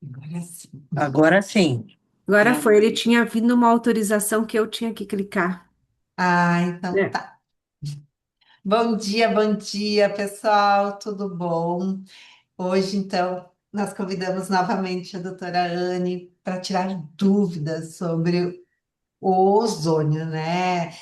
Agora sim. Agora sim. Agora foi, ele tinha vindo uma autorização que eu tinha que clicar. Ah, então É. tá. Bom dia, pessoal, tudo bom? Hoje, então, nós convidamos novamente a doutora Anne para tirar dúvidas sobre o ozônio, né?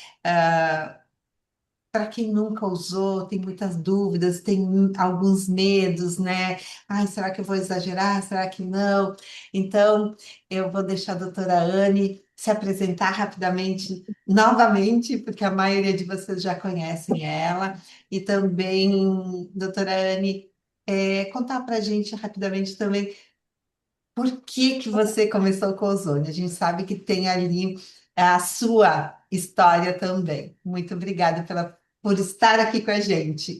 Para quem nunca usou, tem muitas dúvidas, tem alguns medos, né? Ai, será que eu vou exagerar? Será que não? Então, eu vou deixar a doutora Anne se apresentar rapidamente, novamente, porque a maioria de vocês já conhecem ela, e também, doutora Anne, contar para a gente rapidamente também por que que você começou com ozônio. A gente sabe que tem ali a sua história também. Muito obrigada por estar aqui com a gente.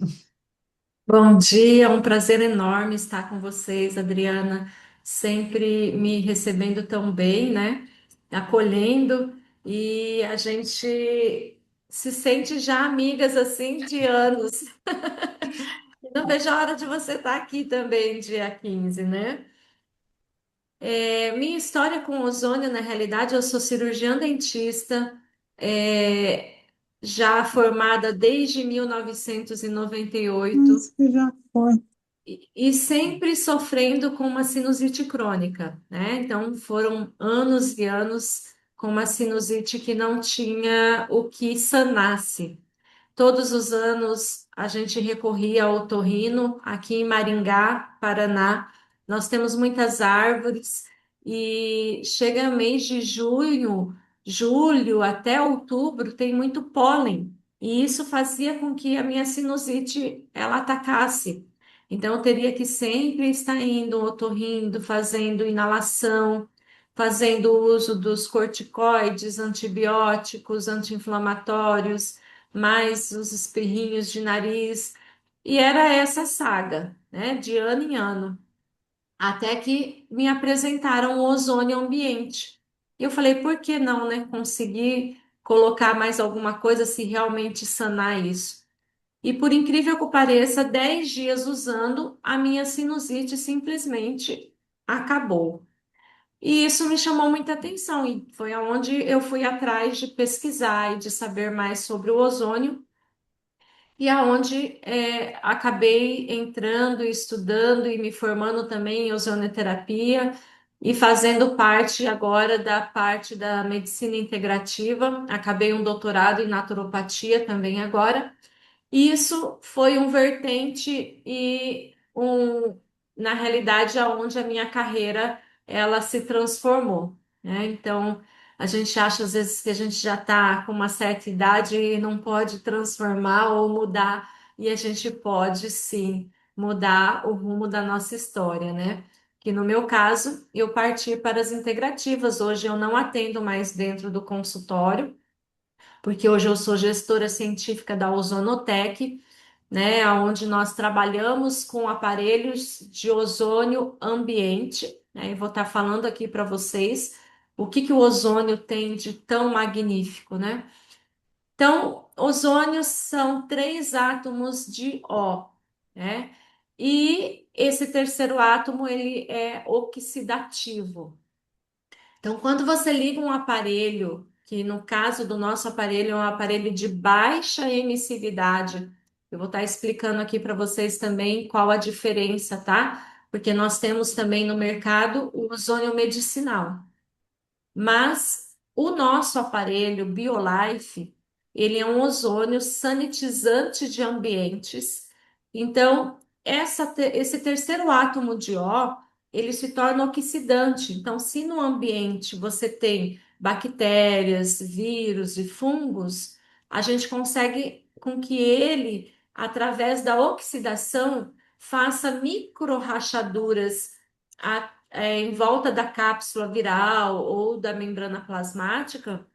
Bom dia, é um prazer enorme estar com vocês, Adriana, sempre me recebendo tão bem, né? Acolhendo, e a gente se sente já amigas assim de anos. Não vejo a hora de você estar aqui também, dia 15, né? Minha história com ozônio, na realidade, eu sou cirurgiã dentista, é, já formada desde 1998. Isso já foi. E sempre sofrendo com uma sinusite crônica, né? Então foram anos e anos com uma sinusite que não tinha o que sanasse. Todos os anos a gente recorria ao otorrino aqui em Maringá, Paraná. Nós temos muitas árvores e chega mês de junho, julho até outubro tem muito pólen e isso fazia com que a minha sinusite ela atacasse. Então eu teria que sempre estar indo ao otorrino, fazendo inalação, fazendo uso dos corticoides, antibióticos, anti-inflamatórios, mais os espirrinhos de nariz. E era essa saga, né, de ano em ano, até que me apresentaram o ozônio ambiente. E eu falei, por que não, né, conseguir colocar mais alguma coisa se realmente sanar isso? E por incrível que pareça, 10 dias usando, a minha sinusite simplesmente acabou. E isso me chamou muita atenção, e foi aonde eu fui atrás de pesquisar e de saber mais sobre o ozônio e aonde acabei entrando, estudando e me formando também em ozonoterapia e fazendo parte agora da parte da medicina integrativa. Acabei um doutorado em naturopatia também agora. E isso foi um vertente e na realidade, aonde a minha carreira ela se transformou, né? Então, a gente acha às vezes que a gente já está com uma certa idade e não pode transformar ou mudar, e a gente pode sim mudar o rumo da nossa história, né? Que no meu caso, eu parti para as integrativas. Hoje eu não atendo mais dentro do consultório, porque hoje eu sou gestora científica da Ozonotec, né, onde nós trabalhamos com aparelhos de ozônio ambiente, né, e vou estar falando aqui para vocês o que que o ozônio tem de tão magnífico, né? Então, ozônio são três átomos de O, né? E esse terceiro átomo ele é oxidativo. Então, quando você liga um aparelho, que no caso do nosso aparelho é um aparelho de baixa emissividade, eu vou estar explicando aqui para vocês também qual a diferença, tá? Porque nós temos também no mercado o ozônio medicinal. Mas o nosso aparelho BioLife, ele é um ozônio sanitizante de ambientes. Então, esse terceiro átomo de O, ele se torna oxidante. Então, se no ambiente você tem bactérias, vírus e fungos, a gente consegue com que ele, através da oxidação, faça microrachaduras em volta da cápsula viral ou da membrana plasmática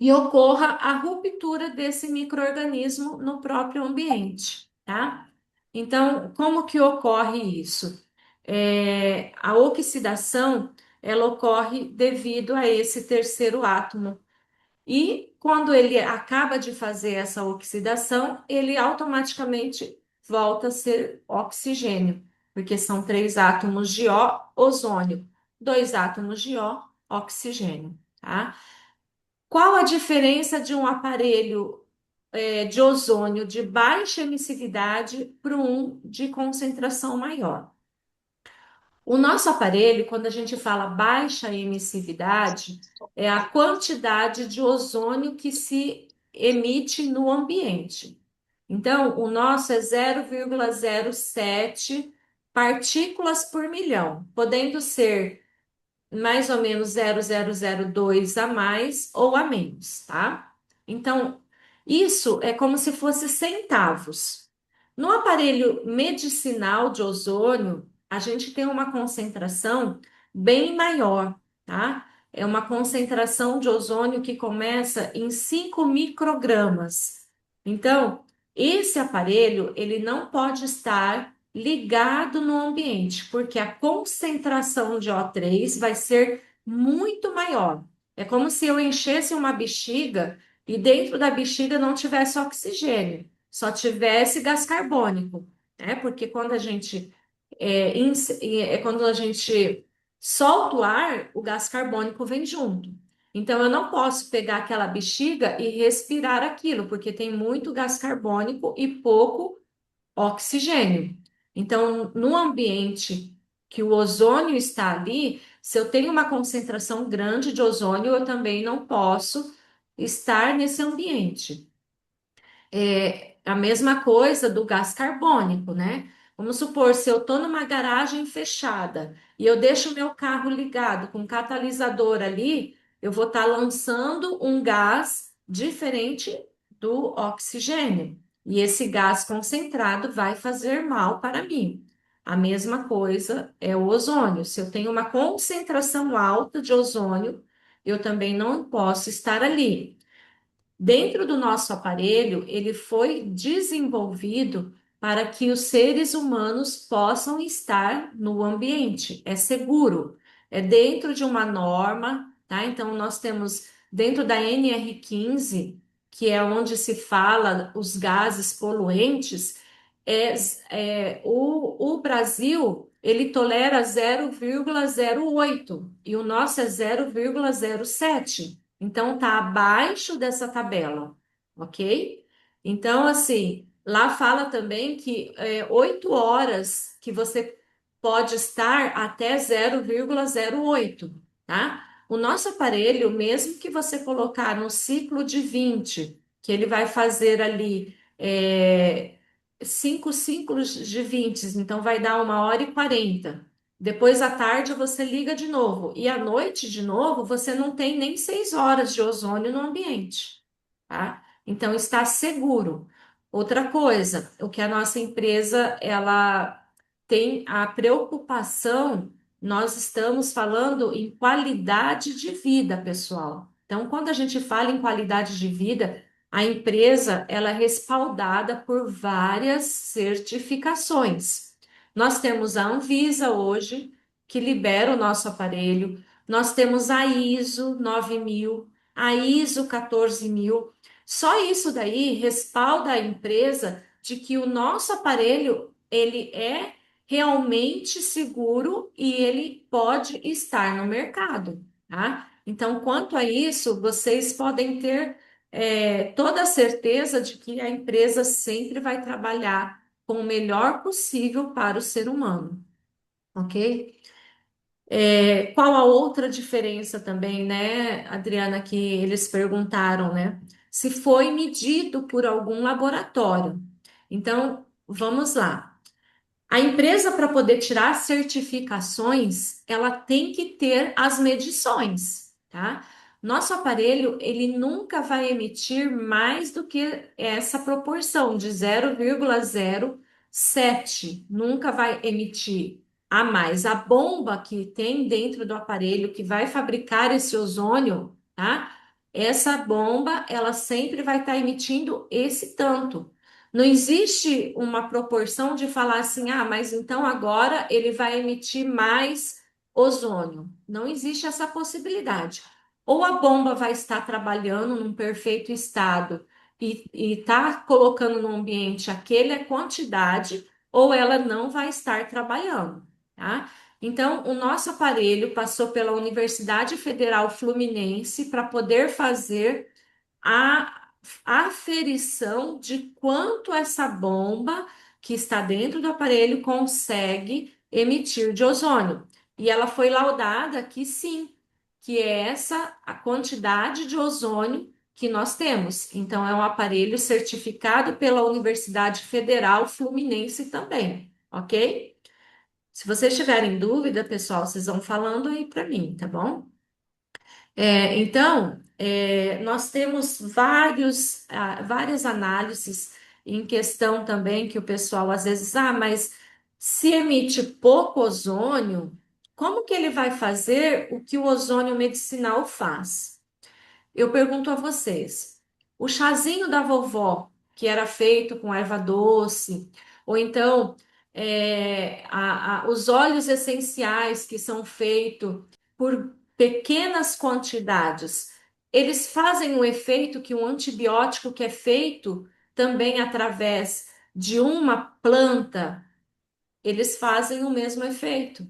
e ocorra a ruptura desse microorganismo no próprio ambiente, tá? Então, como que ocorre isso? A oxidação, ela ocorre devido a esse terceiro átomo. E quando ele acaba de fazer essa oxidação, ele automaticamente volta a ser oxigênio. porque são três átomos de ozônio, dois átomos de oxigênio, tá? Qual a diferença de um aparelho de ozônio de baixa emissividade para um de concentração maior? O nosso aparelho, quando a gente fala baixa emissividade, é a quantidade de ozônio que se emite no ambiente. Então, o nosso é 0,07 partículas por milhão, podendo ser mais ou menos 0,002 a mais ou a menos, tá? Então, isso é como se fosse centavos. No aparelho medicinal de ozônio, a gente tem uma concentração bem maior, tá? É uma concentração de ozônio que começa em 5 microgramas. Então, esse aparelho, ele não pode estar ligado no ambiente, porque a concentração de O3 vai ser muito maior. É como se eu enchesse uma bexiga e dentro da bexiga não tivesse oxigênio, só tivesse gás carbônico, né? Porque quando a gente quando a gente solta o ar, o gás carbônico vem junto. Então eu não posso pegar aquela bexiga e respirar aquilo, porque tem muito gás carbônico e pouco oxigênio. Então, no ambiente que o ozônio está ali, se eu tenho uma concentração grande de ozônio, eu também não posso estar nesse ambiente. É a mesma coisa do gás carbônico, né? Vamos supor, se eu estou numa garagem fechada e eu deixo o meu carro ligado com catalisador ali, eu vou estar lançando um gás diferente do oxigênio. E esse gás concentrado vai fazer mal para mim. A mesma coisa é o ozônio. Se eu tenho uma concentração alta de ozônio, eu também não posso estar ali. Dentro do nosso aparelho, ele foi desenvolvido para que os seres humanos possam estar no ambiente. É seguro, é dentro de uma norma, tá? Então, nós temos dentro da NR15, que é onde se fala os gases poluentes, é, o Brasil. Ele tolera 0,08 e o nosso é 0,07. Então, tá abaixo dessa tabela, ok? Então, assim, lá fala também que 8 horas que você pode estar até 0,08, tá? O nosso aparelho, mesmo que você colocar no ciclo de 20, que ele vai fazer ali 5 ciclos de 20, então vai dar 1h40. Depois à tarde você liga de novo e à noite de novo você não tem nem 6 horas de ozônio no ambiente, tá? Então está seguro. Outra coisa, o que a nossa empresa ela tem a preocupação, nós estamos falando em qualidade de vida, pessoal. Então, quando a gente fala em qualidade de vida, a empresa ela é respaldada por várias certificações. Nós temos a Anvisa hoje, que libera o nosso aparelho. Nós temos a ISO 9000, a ISO 14000. Só isso daí respalda a empresa de que o nosso aparelho ele é realmente seguro e ele pode estar no mercado, tá? Então, quanto a isso, vocês podem ter toda a certeza de que a empresa sempre vai trabalhar com o melhor possível para o ser humano, ok? Qual a outra diferença também, né, Adriana, que eles perguntaram, né? Se foi medido por algum laboratório. Então, vamos lá. A empresa, para poder tirar certificações, ela tem que ter as medições, tá? Nosso aparelho, ele nunca vai emitir mais do que essa proporção de 0,07. Nunca vai emitir a mais. A bomba que tem dentro do aparelho que vai fabricar esse ozônio, tá? Essa bomba, ela sempre vai estar emitindo esse tanto. Não existe uma proporção de falar assim, ah, mas então agora ele vai emitir mais ozônio. Não existe essa possibilidade. Ou a bomba vai estar trabalhando num perfeito estado e está colocando no ambiente aquela quantidade, ou ela não vai estar trabalhando, tá? Então, o nosso aparelho passou pela Universidade Federal Fluminense para poder fazer a aferição de quanto essa bomba que está dentro do aparelho consegue emitir de ozônio. E ela foi laudada que sim, que é essa a quantidade de ozônio que nós temos. Então, é um aparelho certificado pela Universidade Federal Fluminense também, ok? Se vocês tiverem dúvida, pessoal, vocês vão falando aí para mim, tá bom? Nós temos várias análises em questão também que o pessoal às vezes, mas se emite pouco ozônio, como que ele vai fazer o que o ozônio medicinal faz? Eu pergunto a vocês: o chazinho da vovó, que era feito com erva doce, ou então os óleos essenciais que são feitos por pequenas quantidades, eles fazem um efeito que um antibiótico que é feito também através de uma planta, eles fazem o mesmo efeito.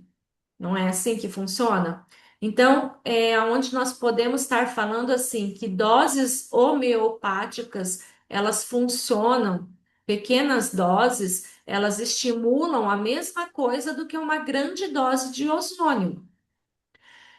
Não é assim que funciona? Então, é onde nós podemos estar falando assim que doses homeopáticas, elas funcionam, pequenas doses, elas estimulam a mesma coisa do que uma grande dose de ozônio.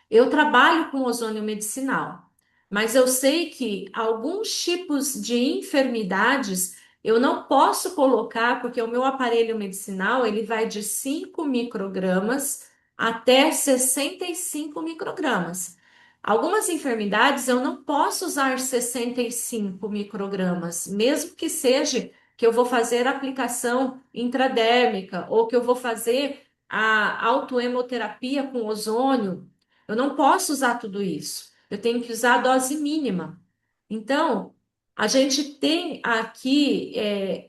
Eu trabalho com ozônio medicinal, mas eu sei que alguns tipos de enfermidades eu não posso colocar, porque o meu aparelho medicinal ele vai de 5 microgramas até 65 microgramas. Algumas enfermidades eu não posso usar 65 microgramas, mesmo que seja que eu vou fazer aplicação intradérmica ou que eu vou fazer a autoemoterapia com ozônio. Eu não posso usar tudo isso. Eu tenho que usar a dose mínima. Então, a gente tem aqui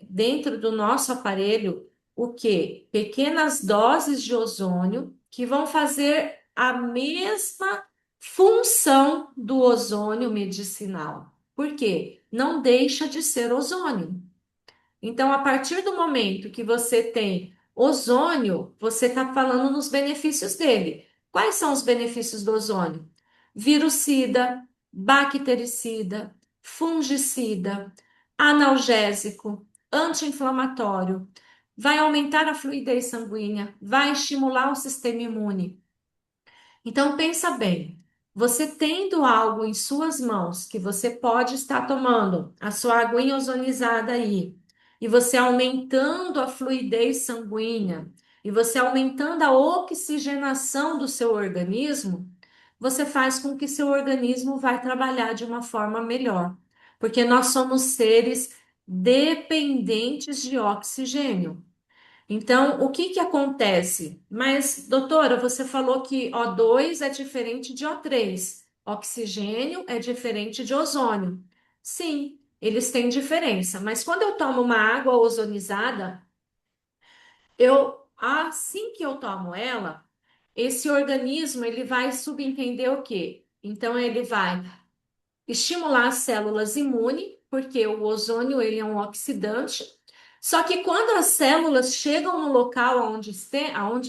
dentro do nosso aparelho o quê? Pequenas doses de ozônio que vão fazer a mesma função do ozônio medicinal. Por quê? Não deixa de ser ozônio. Então, a partir do momento que você tem ozônio, você está falando nos benefícios dele. Quais são os benefícios do ozônio? Virucida, bactericida, fungicida, analgésico, anti-inflamatório, vai aumentar a fluidez sanguínea, vai estimular o sistema imune. Então pensa bem, você tendo algo em suas mãos que você pode estar tomando, a sua aguinha ozonizada aí, e você aumentando a fluidez sanguínea, e você aumentando a oxigenação do seu organismo, você faz com que seu organismo vai trabalhar de uma forma melhor, porque nós somos seres dependentes de oxigênio. Então, o que que acontece? Mas, doutora, você falou que O2 é diferente de O3, oxigênio é diferente de ozônio. Sim, eles têm diferença, mas quando eu tomo uma água ozonizada, assim que eu tomo ela, esse organismo ele vai subentender o quê? Então, ele vai estimular as células imunes, porque o ozônio ele é um oxidante. Só que quando as células chegam no local onde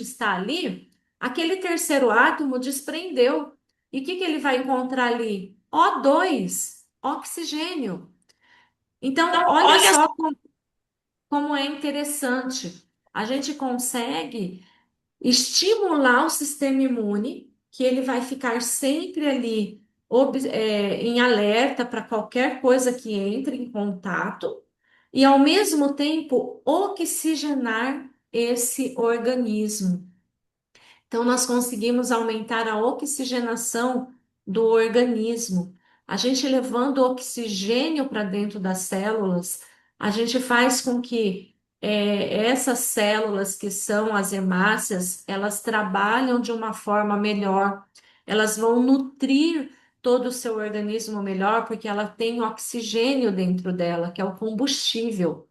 está ali, aquele terceiro átomo desprendeu. E o que ele vai encontrar ali? O2, oxigênio. Então, Então, olha olha, só como é interessante. A gente consegue estimular o sistema imune, que ele vai ficar sempre ali em alerta para qualquer coisa que entre em contato, e ao mesmo tempo oxigenar esse organismo. Então, nós conseguimos aumentar a oxigenação do organismo. A gente levando oxigênio para dentro das células, a gente faz com que essas células que são as hemácias, elas trabalham de uma forma melhor, elas vão nutrir todo o seu organismo melhor, porque ela tem oxigênio dentro dela, que é o combustível.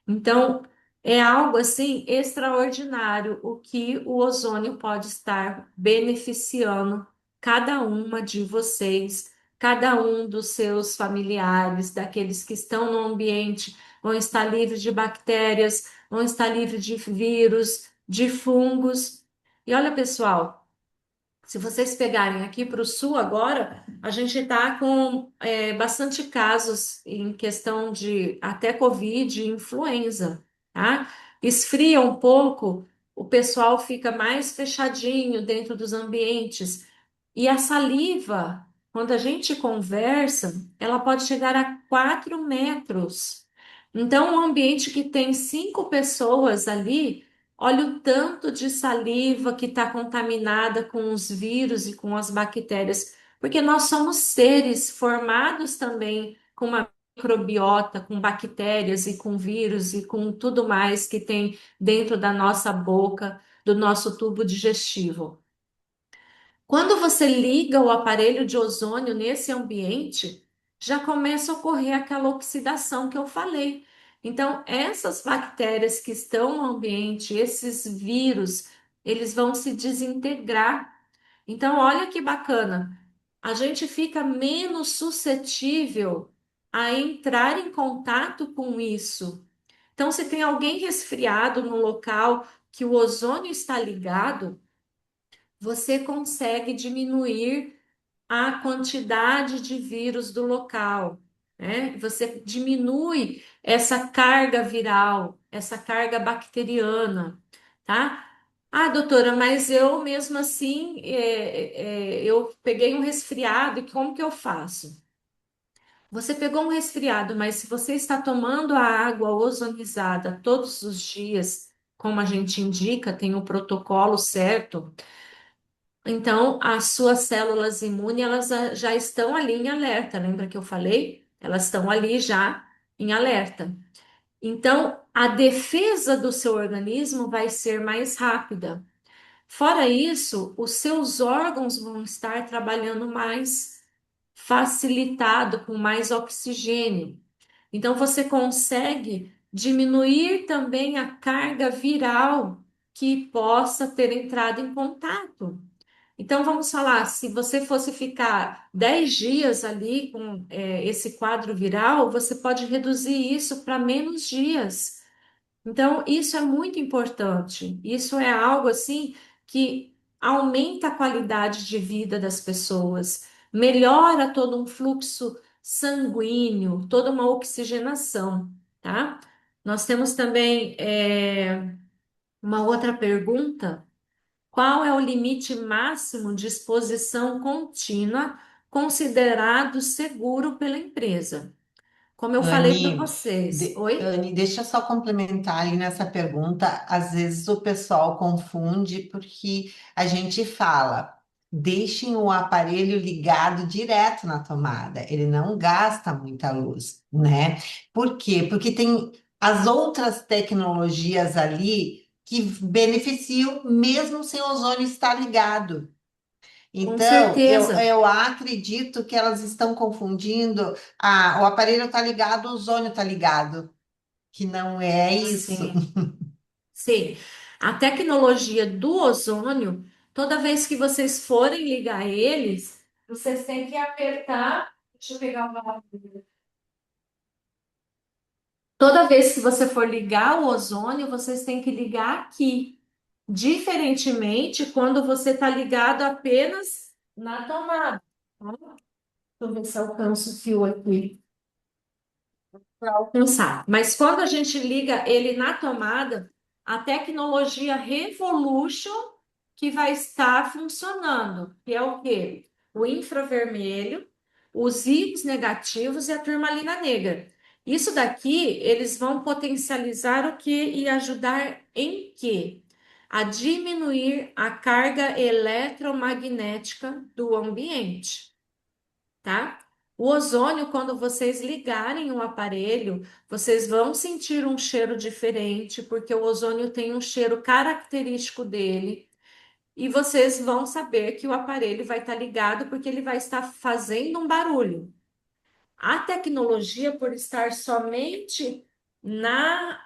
Então, é algo assim extraordinário o que o ozônio pode estar beneficiando cada uma de vocês, cada um dos seus familiares, daqueles que estão no ambiente, vão estar livres de bactérias, vão estar livres de vírus, de fungos. E olha, pessoal, se vocês pegarem aqui para o sul agora, a gente está com bastante casos em questão de até Covid e influenza, tá? Esfria um pouco, o pessoal fica mais fechadinho dentro dos ambientes. E a saliva, quando a gente conversa, ela pode chegar a 4 metros. Então, um ambiente que tem 5 pessoas ali, olha o tanto de saliva que está contaminada com os vírus e com as bactérias, porque nós somos seres formados também com uma microbiota, com bactérias e com vírus e com tudo mais que tem dentro da nossa boca, do nosso tubo digestivo. Quando você liga o aparelho de ozônio nesse ambiente, já começa a ocorrer aquela oxidação que eu falei. Então, essas bactérias que estão no ambiente, esses vírus, eles vão se desintegrar. Então, olha que bacana. A gente fica menos suscetível a entrar em contato com isso. Então, se tem alguém resfriado no local que o ozônio está ligado, você consegue diminuir a quantidade de vírus do local, né? Você diminui essa carga viral, essa carga bacteriana, tá? Ah, doutora, mas eu mesmo assim, eu peguei um resfriado e como que eu faço? Você pegou um resfriado, mas se você está tomando a água ozonizada todos os dias, como a gente indica, tem o protocolo certo, então, as suas células imunes, elas já estão ali em alerta. Lembra que eu falei? Elas estão ali já em alerta. Então, a defesa do seu organismo vai ser mais rápida. Fora isso, os seus órgãos vão estar trabalhando mais facilitado, com mais oxigênio. Então, você consegue diminuir também a carga viral que possa ter entrado em contato. Então, vamos falar, se você fosse ficar 10 dias ali com esse quadro viral, você pode reduzir isso para menos dias. Então, isso é muito importante. Isso é algo assim que aumenta a qualidade de vida das pessoas, melhora todo um fluxo sanguíneo, toda uma oxigenação, tá? Nós temos também uma outra pergunta. Qual é o limite máximo de exposição contínua considerado seguro pela empresa? Como eu falei para Anne, vocês. Oi? Anne, deixa eu só complementar ali nessa pergunta. Às vezes o pessoal confunde porque a gente fala, deixem o aparelho ligado direto na tomada, ele não gasta muita luz, né? Por quê? Porque tem as outras tecnologias ali que beneficiam mesmo sem o ozônio estar ligado. Com Então, certeza. eu acredito que elas estão confundindo. O aparelho está ligado, o ozônio está ligado, que não é isso. Sim, sim. A tecnologia do ozônio, toda vez que vocês forem ligar eles, vocês têm que apertar. Deixa eu pegar uma. Toda vez que você for ligar o ozônio, vocês têm que ligar aqui. Diferentemente quando você está ligado apenas na tomada. Tá? Deixa eu ver se alcanço o fio aqui para alcançar. Mas quando a gente liga ele na tomada, a tecnologia Revolution que vai estar funcionando, que é o quê? O infravermelho, os íons negativos e a turmalina negra. Isso daqui, eles vão potencializar o quê e ajudar em quê? A diminuir a carga eletromagnética do ambiente, tá? O ozônio, quando vocês ligarem o aparelho, vocês vão sentir um cheiro diferente, porque o ozônio tem um cheiro característico dele, e vocês vão saber que o aparelho vai estar ligado porque ele vai estar fazendo um barulho. A tecnologia, por estar somente na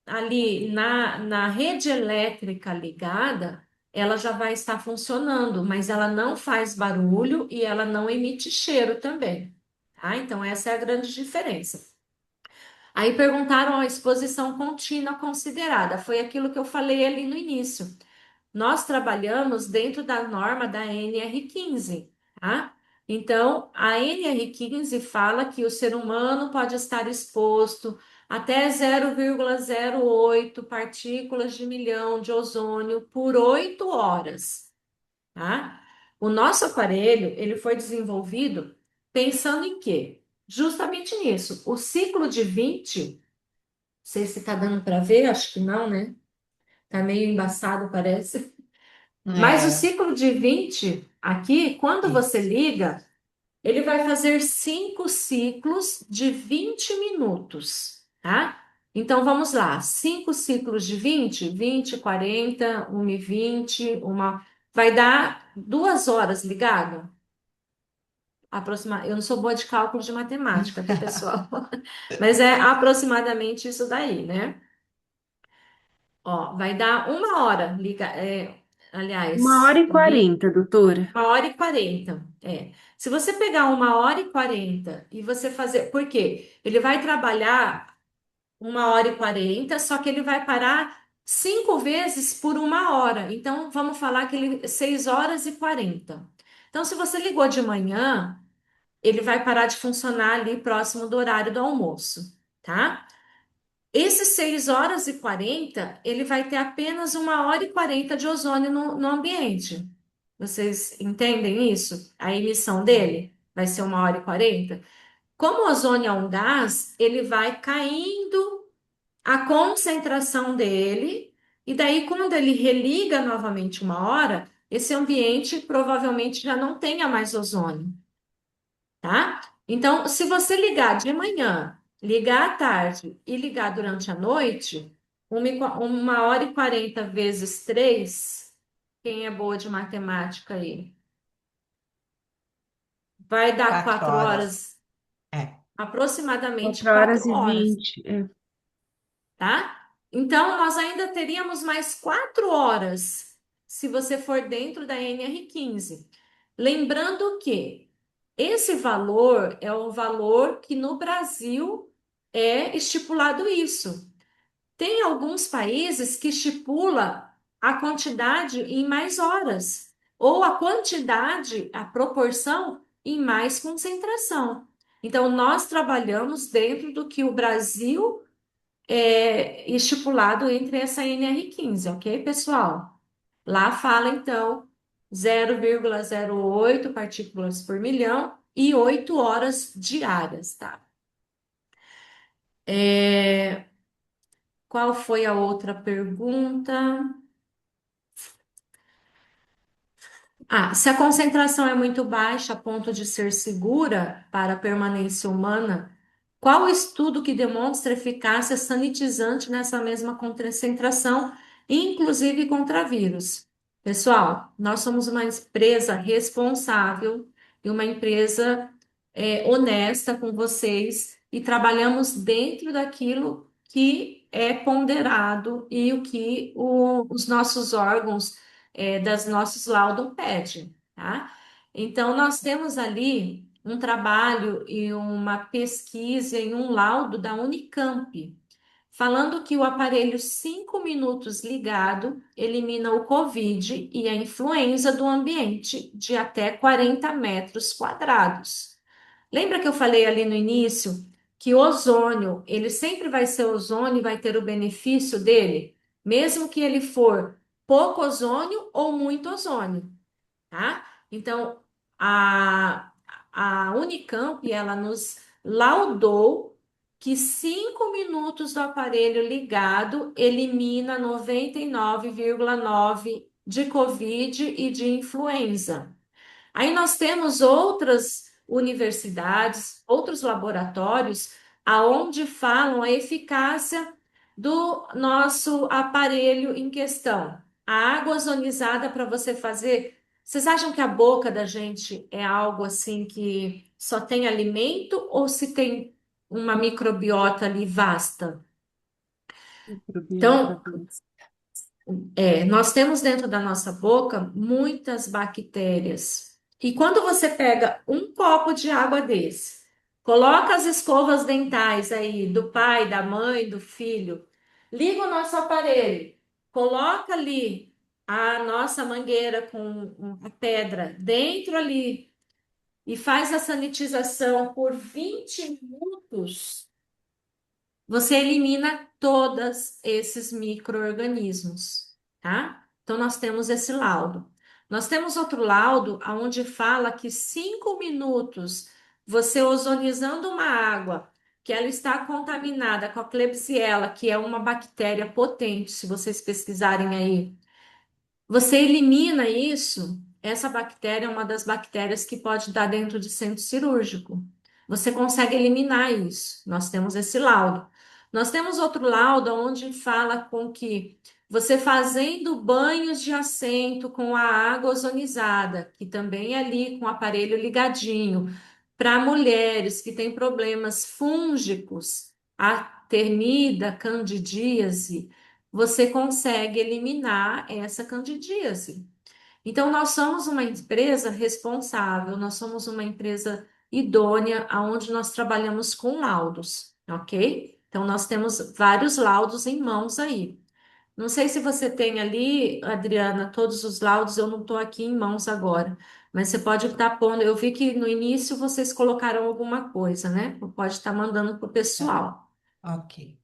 na rede elétrica ligada, ela já vai estar funcionando, mas ela não faz barulho e ela não emite cheiro também, tá? Então, essa é a grande diferença. Aí perguntaram a exposição contínua considerada. Foi aquilo que eu falei ali no início. Nós trabalhamos dentro da norma da NR15, tá? Então, a NR15 fala que o ser humano pode estar exposto até 0,08 partículas de milhão de ozônio por 8 horas, tá? O nosso aparelho, ele foi desenvolvido pensando em quê? Justamente nisso. O ciclo de 20, não sei se está dando para ver, acho que não, né? Tá meio embaçado, parece. Mas o É, ciclo de 20 aqui, quando você isso. liga, ele vai fazer 5 ciclos de 20 minutos, tá? Então vamos lá, 5 ciclos de 20, 20, 40, 1 e 20, vai dar 2 horas ligado? Eu não sou boa de cálculo de matemática, viu, pessoal? Mas é aproximadamente isso daí, né? Ó, vai dar 1 hora, Uma hora aliás, e 40, doutora. 1 hora e 40. É. Se você pegar 1 hora e 40 e você fazer. Por quê? Ele vai trabalhar 1 hora e 40, só que ele vai parar 5 vezes por 1 hora. Então, vamos falar que ele 6 horas e 40. Então, se você ligou de manhã, ele vai parar de funcionar ali próximo do horário do almoço, tá? Esses 6 horas e 40, ele vai ter apenas 1 hora e 40 de ozônio no ambiente. Vocês entendem isso? A emissão dele vai ser 1 hora e 40. Como o ozônio é um gás, ele vai caindo a concentração dele, e daí, quando ele religa novamente 1 hora, esse ambiente provavelmente já não tenha mais ozônio, tá? Então, se você ligar de manhã, ligar à tarde e ligar durante a noite, 1 hora e 40 vezes 3, quem é boa de matemática aí? Vai dar Quatro 4 horas, horas. É, aproximadamente 4 quatro horas e horas, 20. É. tá? Então, nós ainda teríamos mais 4 horas se você for dentro da NR15. Lembrando que esse valor é o valor que no Brasil é estipulado isso. Tem alguns países que estipula a quantidade em mais horas, ou a quantidade, a proporção em mais concentração. Então, nós trabalhamos dentro do que o Brasil é estipulado entre essa NR15, ok, pessoal? Lá fala, então, 0,08 partículas por milhão e 8 horas diárias, tá? É, qual foi a outra pergunta? Se a concentração é muito baixa a ponto de ser segura para a permanência humana, qual o estudo que demonstra eficácia sanitizante nessa mesma concentração, inclusive contra vírus? Pessoal, nós somos uma empresa responsável e uma empresa honesta com vocês e trabalhamos dentro daquilo que é ponderado e o que os nossos órgãos das nossos laudos pede, tá? Então, nós temos ali um trabalho e uma pesquisa em um laudo da Unicamp, falando que o aparelho 5 minutos ligado elimina o Covid e a influenza do ambiente de até 40 metros quadrados. Lembra que eu falei ali no início que o ozônio, ele sempre vai ser ozônio e vai ter o benefício dele, mesmo que ele for pouco ozônio ou muito ozônio, tá? Então, a, a Unicamp, ela nos laudou que 5 minutos do aparelho ligado elimina 99,9 de Covid e de influenza. Aí nós temos outras universidades, outros laboratórios, aonde falam a eficácia do nosso aparelho em questão. A água ozonizada para você fazer. Vocês acham que a boca da gente é algo assim que só tem alimento ou se tem uma microbiota ali vasta? Microbiota Então, vírus. nós temos dentro da nossa boca muitas bactérias. E quando você pega um copo de água desse, Coloca as escovas dentais aí do pai, da mãe, do filho. Liga o nosso aparelho. Coloca ali a nossa mangueira com a pedra dentro ali e faz a sanitização por 20 minutos. Você elimina todos esses micro-organismos, tá? Então, nós temos esse laudo. Nós temos outro laudo onde fala que 5 minutos você ozonizando uma água que ela está contaminada com a Klebsiella, que é uma bactéria potente, se vocês pesquisarem aí, você elimina isso, essa bactéria é uma das bactérias que pode dar dentro de centro cirúrgico. Você consegue eliminar isso. Nós temos esse laudo. Nós temos outro laudo onde fala com que você fazendo banhos de assento com a água ozonizada, que também é ali com o aparelho ligadinho, para mulheres que têm problemas fúngicos, a termida, candidíase, você consegue eliminar essa candidíase. Então, nós somos uma empresa responsável, nós somos uma empresa idônea, onde nós trabalhamos com laudos, ok? Então, nós temos vários laudos em mãos aí. Não sei se você tem ali, Adriana, todos os laudos, eu não estou aqui em mãos agora, mas você pode estar pondo. Eu vi que no início vocês colocaram alguma coisa, né? Pode estar mandando para o Tá, pessoal. ok.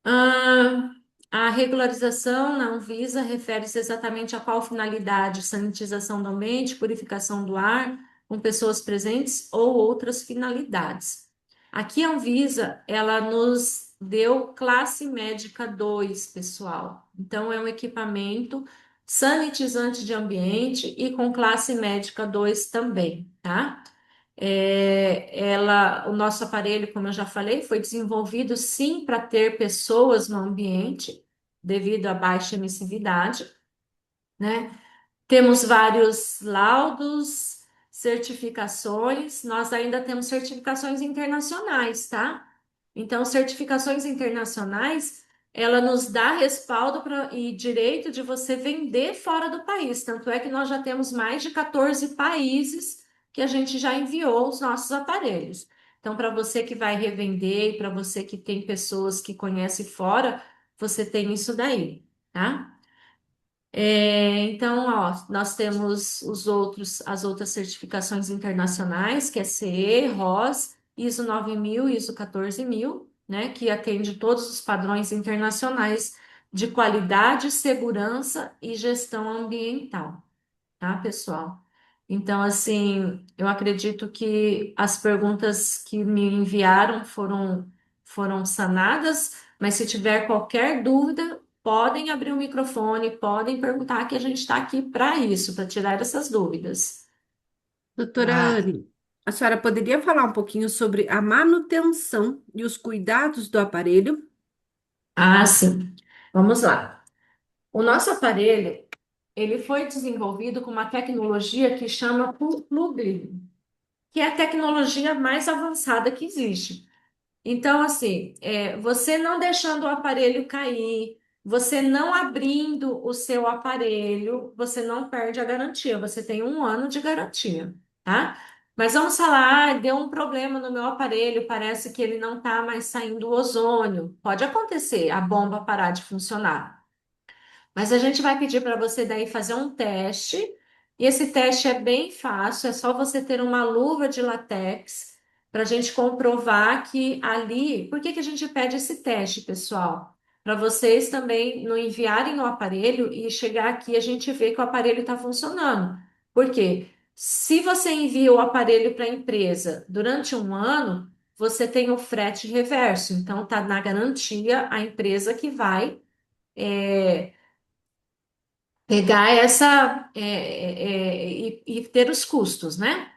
Ah, a regularização na Anvisa refere-se exatamente a qual finalidade? Sanitização do ambiente, purificação do ar, com pessoas presentes ou outras finalidades. Aqui a Anvisa, ela nos deu classe médica 2, pessoal. Então, é um equipamento sanitizante de ambiente e com classe médica 2 também, tá? O nosso aparelho, como eu já falei, foi desenvolvido sim para ter pessoas no ambiente, devido à baixa emissividade, né? Temos vários laudos, certificações, nós ainda temos certificações internacionais, tá? Então, certificações internacionais, ela nos dá respaldo e direito de você vender fora do país. Tanto é que nós já temos mais de 14 países que a gente já enviou os nossos aparelhos. Então, para você que vai revender e para você que tem pessoas que conhece fora, você tem isso daí, tá? Então, ó, nós temos as outras certificações internacionais, que é CE, RoS, ISO 9000, ISO 14000, né, que atende todos os padrões internacionais de qualidade, segurança e gestão ambiental, tá, pessoal? Então, assim, eu acredito que as perguntas que me enviaram foram sanadas, mas se tiver qualquer dúvida, podem abrir o microfone, podem perguntar, que a gente está aqui para isso, para tirar essas dúvidas. Doutora Ah, Anne, a senhora poderia falar um pouquinho sobre a manutenção e os cuidados do aparelho? Ah, sim. Vamos lá. O nosso aparelho, ele foi desenvolvido com uma tecnologia que chama plug, que é a tecnologia mais avançada que existe. Então, assim, você não deixando o aparelho cair, você não abrindo o seu aparelho, você não perde a garantia. Você tem 1 ano de garantia, tá? Mas vamos falar, deu um problema no meu aparelho, parece que ele não está mais saindo o ozônio. Pode acontecer, a bomba parar de funcionar. Mas a gente vai pedir para você daí fazer um teste, e esse teste é bem fácil, é só você ter uma luva de látex para a gente comprovar que ali. Por que que a gente pede esse teste, pessoal? Para vocês também não enviarem o aparelho e chegar aqui e a gente ver que o aparelho está funcionando. Por quê? Se você envia o aparelho para a empresa durante 1 ano, você tem o frete reverso, então está na garantia a empresa que vai. é, Pegar e ter os custos, né?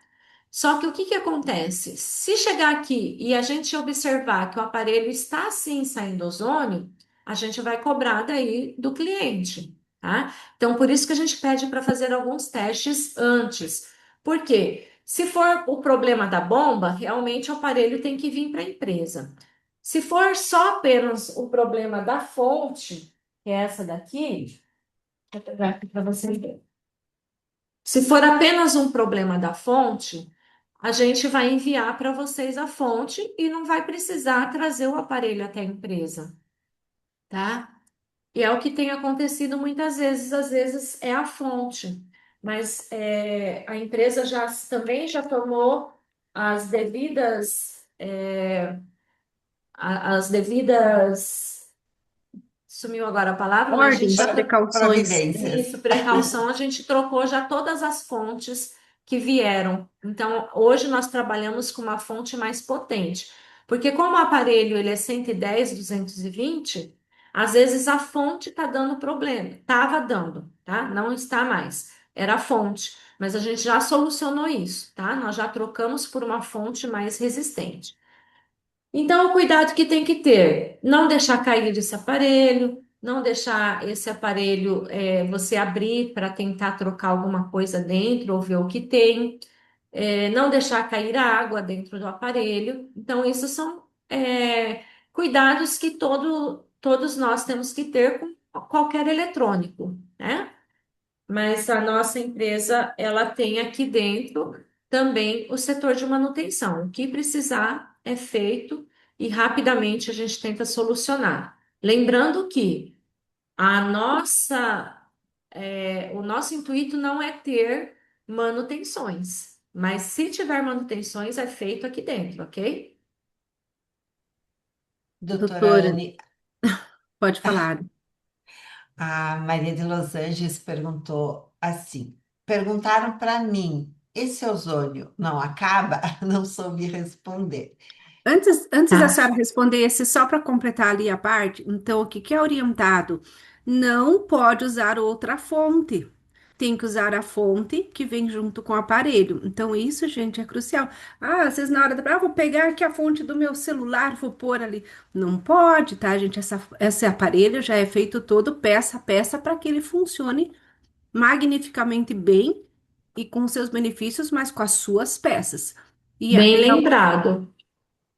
Só que o que que acontece? Se chegar aqui e a gente observar que o aparelho está sim saindo ozônio, a gente vai cobrar daí do cliente, tá? Então, por isso que a gente pede para fazer alguns testes antes. Por quê? Se for o problema da bomba, realmente o aparelho tem que vir para a empresa. Se for só apenas o problema da fonte, que é essa daqui, vou pegar aqui para você ver. Se for apenas um problema da fonte, a gente vai enviar para vocês a fonte e não vai precisar trazer o aparelho até a empresa, tá? E é o que tem acontecido muitas vezes, às vezes é a fonte, mas a empresa também já tomou as devidas, as devidas, sumiu agora a palavra, mas a Ordens, gente precauções. Providências. isso, precaução, a gente trocou já todas as fontes que vieram. Então, hoje nós trabalhamos com uma fonte mais potente, porque como o aparelho ele é 110, 220, às vezes a fonte está dando problema. Estava dando, tá? Não está mais. Era a fonte, mas a gente já solucionou isso, tá? Nós já trocamos por uma fonte mais resistente. Então, o cuidado que tem que ter, não deixar cair esse aparelho, não deixar esse aparelho você abrir para tentar trocar alguma coisa dentro ou ver o que tem, não deixar cair água dentro do aparelho. Então, isso são cuidados que todos nós temos que ter com qualquer eletrônico, né? Mas a nossa empresa, ela tem aqui dentro também o setor de manutenção. O que precisar é feito e rapidamente a gente tenta solucionar. Lembrando que o nosso intuito não é ter manutenções, mas se tiver manutenções, é feito aqui dentro, ok? Doutora Doutora, Anne, pode falar. a Maria de Los Angeles perguntou assim: perguntaram para mim, esse ozônio não acaba? Não soube responder. Antes da Tá? senhora responder esse, só para completar ali a parte, então o que que é orientado? Não pode usar outra fonte. Tem que usar a fonte que vem junto com o aparelho. Então, isso, gente, é crucial. Ah, às vezes na hora da. Ah, vou pegar aqui a fonte do meu celular, vou pôr ali. Não pode, tá, gente? Esse aparelho já é feito todo peça a peça para que ele funcione magnificamente bem e com seus benefícios, mas com as suas peças. E a, Bem e a lembrado.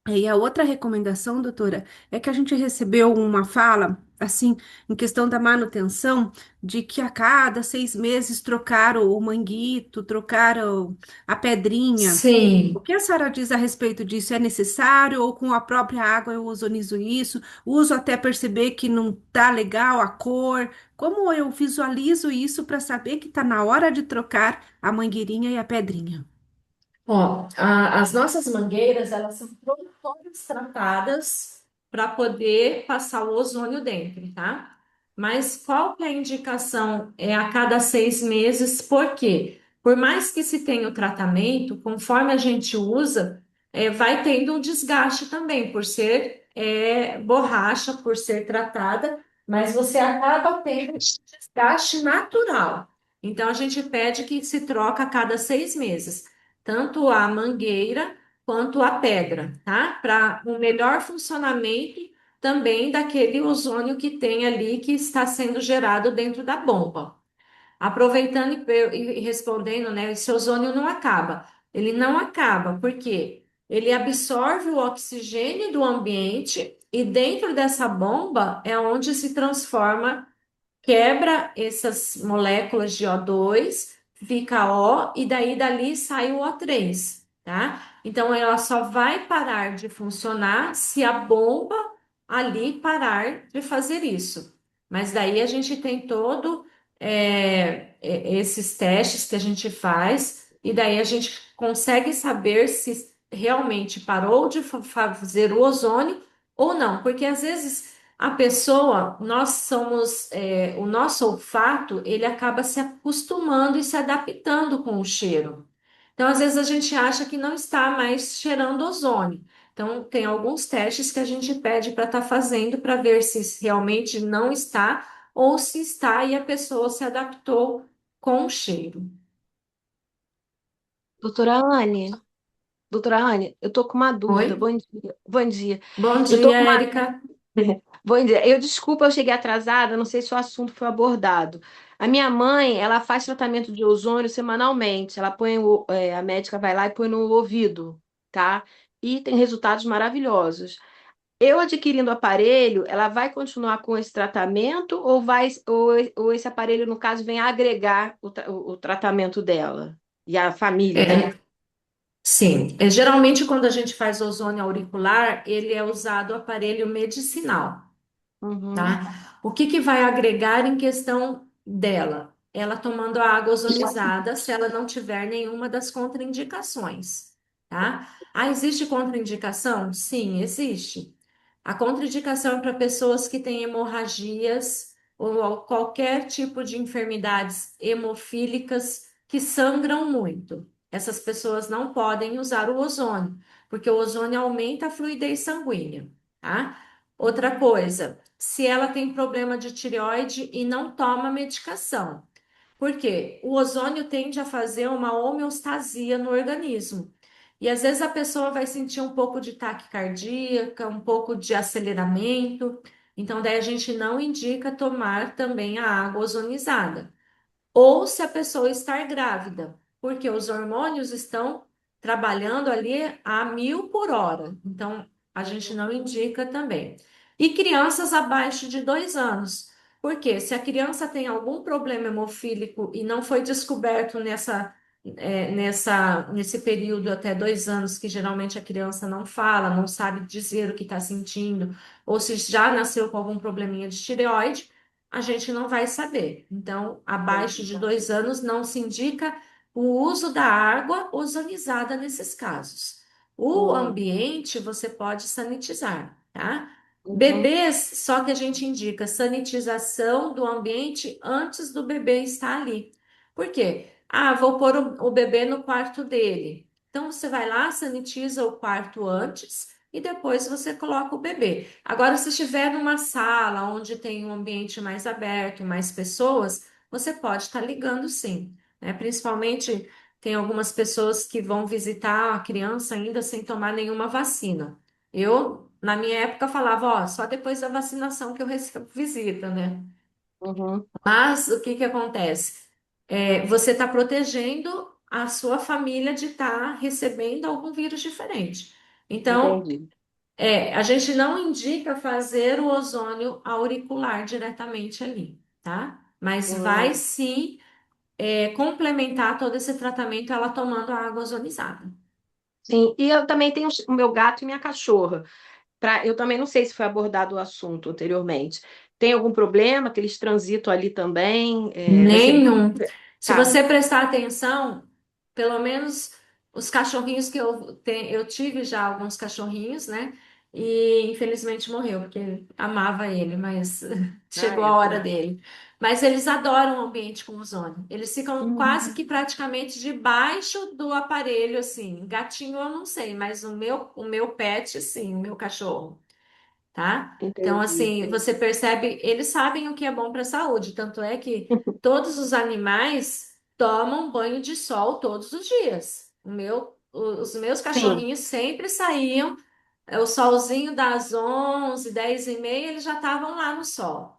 e a outra recomendação, doutora, é que a gente recebeu uma fala, assim, em questão da manutenção, de que a cada 6 meses trocaram o manguito, trocaram a pedrinha. O Sim. que a senhora diz a respeito disso? É necessário ou com a própria água eu ozonizo isso? Uso até perceber que não tá legal a cor. Como eu visualizo isso para saber que tá na hora de trocar a mangueirinha e a pedrinha? Ó, as nossas mangueiras, elas são todas tratadas para poder passar o ozônio dentro, tá? Mas qual que é a indicação? É a cada 6 meses, por quê? Por mais que se tenha o tratamento, conforme a gente usa, vai tendo um desgaste também, por ser borracha, por ser tratada, mas você acaba tendo desgaste natural. Então, a gente pede que se troca a cada 6 meses tanto a mangueira quanto a pedra, tá? Para um melhor funcionamento também daquele ozônio que tem ali que está sendo gerado dentro da bomba. Aproveitando e respondendo, né? Esse ozônio não acaba. Ele não acaba, porque ele absorve o oxigênio do ambiente e dentro dessa bomba é onde se transforma quebra essas moléculas de O2, fica O, e daí dali sai o O3, tá? Então ela só vai parar de funcionar se a bomba ali parar de fazer isso. Mas daí a gente tem todo esses testes que a gente faz, e daí a gente consegue saber se realmente parou de fazer o ozônio ou não, porque às vezes a pessoa, o nosso olfato, ele acaba se acostumando e se adaptando com o cheiro. Então, às vezes a gente acha que não está mais cheirando ozônio. Então, tem alguns testes que a gente pede para estar fazendo para ver se realmente não está ou se está e a pessoa se adaptou com o cheiro. Doutora Anne, doutora Anne, eu tô com uma Oi? dúvida. Bom dia. Bom dia. Bom Eu tô dia, com uma. Érica. Bom dia. Desculpa, eu cheguei atrasada, não sei se o assunto foi abordado. A minha mãe, ela faz tratamento de ozônio semanalmente. Ela põe a médica vai lá e põe no ouvido, tá? E tem resultados maravilhosos. Eu adquirindo o aparelho, ela vai continuar com esse tratamento ou esse aparelho, no caso, vem agregar o tratamento dela e a família, né? Sim, geralmente quando a gente faz ozônio auricular, ele é usado aparelho medicinal. Uhum. Tá? O que que vai agregar em questão dela? Ela tomando a água ozonizada, se ela não tiver nenhuma das contraindicações, tá? Ah, existe contraindicação? Sim, existe. A contraindicação é para pessoas que têm hemorragias ou qualquer tipo de enfermidades hemofílicas que sangram muito. Essas pessoas não podem usar o ozônio, porque o ozônio aumenta a fluidez sanguínea, tá? Outra coisa, se ela tem problema de tireoide e não toma medicação. Por quê? O ozônio tende a fazer uma homeostasia no organismo. E às vezes a pessoa vai sentir um pouco de taquicardia, um pouco de aceleramento. Então, daí a gente não indica tomar também a água ozonizada ou se a pessoa estar grávida, porque os hormônios estão trabalhando ali a 1.000 por hora. Então, a gente não indica também. E crianças abaixo de 2 anos, porque se a criança tem algum problema hemofílico e não foi descoberto nesse período até 2 anos, que geralmente a criança não fala, não sabe dizer o que está sentindo, ou se já nasceu com algum probleminha de tireoide, a gente não vai saber. Então, abaixo de 2 anos não se indica o uso da água ozonizada nesses casos. O Uhum. ambiente você pode sanitizar, tá? Uhum. Bebês, só que a gente indica sanitização do ambiente antes do bebê estar ali. Por quê? Ah, vou pôr o bebê no quarto dele. Então, você vai lá, sanitiza o quarto antes e depois você coloca o bebê. Agora, se estiver numa sala onde tem um ambiente mais aberto, mais pessoas, você pode estar ligando sim, né? Principalmente tem algumas pessoas que vão visitar a criança ainda sem tomar nenhuma vacina. Eu, na minha época, falava, ó, só depois da vacinação que eu recebo visita, né? Uhum. Mas o que que acontece? Você está protegendo a sua família de estar recebendo algum vírus diferente. Então, Entendi. a gente não indica fazer o ozônio auricular diretamente ali, tá? Mas vai Uhum. sim, complementar todo esse tratamento ela tomando a água ozonizada. Sim, e eu também tenho o meu gato e minha cachorra. Eu também não sei se foi abordado o assunto anteriormente. Tem algum problema que eles transitam ali também? Vai ser bem. Nenhum. Se Tá. você prestar atenção, pelo menos os cachorrinhos que eu tive já alguns cachorrinhos, né? E infelizmente morreu, porque amava ele, mas Ah, chegou é, a hora pô. dele. Mas eles adoram o ambiente com ozônio. Eles ficam quase que Uhum. praticamente debaixo do aparelho, assim. Gatinho eu não sei, mas o meu pet, sim, o meu cachorro, tá? Então, Entendi. assim, você percebe, eles sabem o que é bom para a saúde, tanto é que todos os animais tomam banho de sol todos os dias. Os meus Sim, cachorrinhos sempre saíam, o solzinho das 11, 10h30, eles já estavam lá no sol.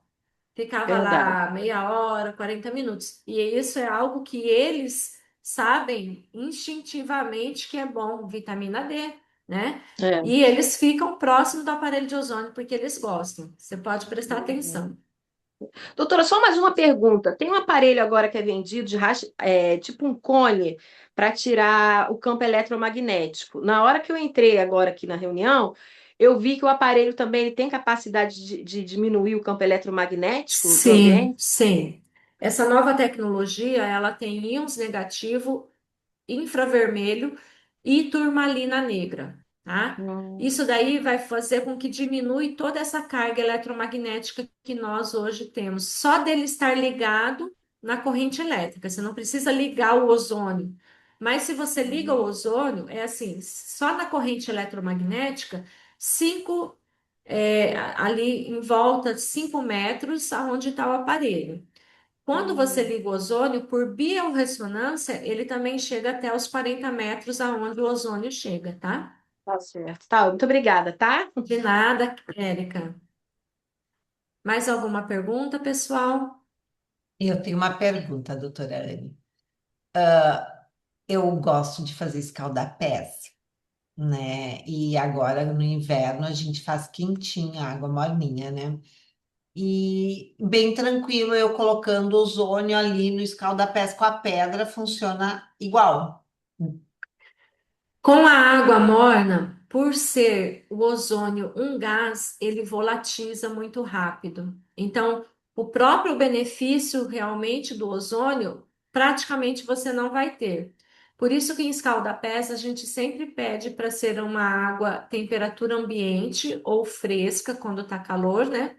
Ficava verdade. lá meia hora, 40 minutos. E isso é algo que eles sabem instintivamente que é bom, vitamina D, né? É. E eles ficam próximo do aparelho de ozônio porque eles gostam. Você pode prestar Uhum. atenção. Doutora, só mais uma pergunta. Tem um aparelho agora que é vendido tipo um cone para tirar o campo eletromagnético. Na hora que eu entrei agora aqui na reunião, eu vi que o aparelho também ele tem capacidade de diminuir o campo eletromagnético do Sim, ambiente. sim. Essa nova tecnologia, ela tem íons negativo, infravermelho e turmalina negra, tá? Hum, Isso daí vai fazer com que diminui toda essa carga eletromagnética que nós hoje temos, só dele estar ligado na corrente elétrica. Você não precisa ligar o ozônio. Mas se você liga o ozônio, é assim, só na corrente eletromagnética, ali em volta de 5 metros aonde está o aparelho. Quando você hum, liga o ozônio, por biorressonância, ele também chega até os 40 metros aonde o ozônio chega, tá? tá certo. Tá, muito obrigada, tá? De nada, Érica. Mais alguma pergunta, pessoal? Eu tenho uma pergunta, doutora Anne. Eu gosto de fazer escaldapés, né? E agora no inverno a gente faz quentinha, água morninha, né? E bem tranquilo, eu colocando ozônio ali no escaldapés com a pedra funciona igual. Com a água morna, por ser o ozônio um gás, ele volatiza muito rápido. Então, o próprio benefício realmente do ozônio, praticamente você não vai ter. Por isso que em escalda-pés a gente sempre pede para ser uma água temperatura ambiente ou fresca quando está calor, né?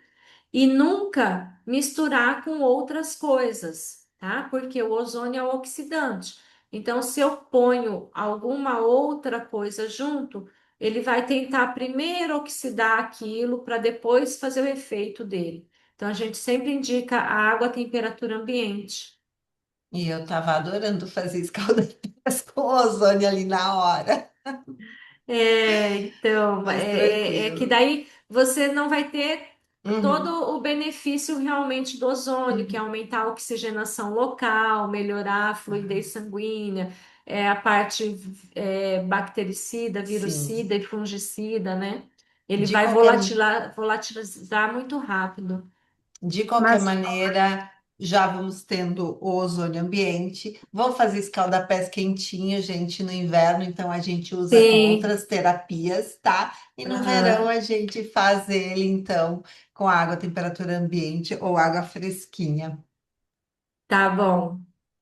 E nunca misturar com outras coisas, tá? Porque o ozônio é o oxidante. Então, se eu ponho alguma outra coisa junto, ele vai tentar primeiro oxidar aquilo para depois fazer o efeito dele. Então, a gente sempre indica a água a temperatura ambiente. E eu estava adorando fazer escalda-pés com ozônio ali na hora, Então, mais é que tranquilo. daí você não vai ter todo Uhum, o benefício realmente do ozônio, que é uhum. aumentar a oxigenação local, melhorar a fluidez sanguínea, a parte bactericida, Sim. virucida e fungicida, né? Ele De vai qualquer, volatilizar muito rápido. de qualquer Mas maneira, já vamos tendo o ozônio ambiente. Vamos fazer escalda-pés quentinho, gente, no inverno, então a gente usa com Sim, outras terapias, tá? E no verão aham, a gente faz ele, então, com água à temperatura ambiente ou água fresquinha. tá bom.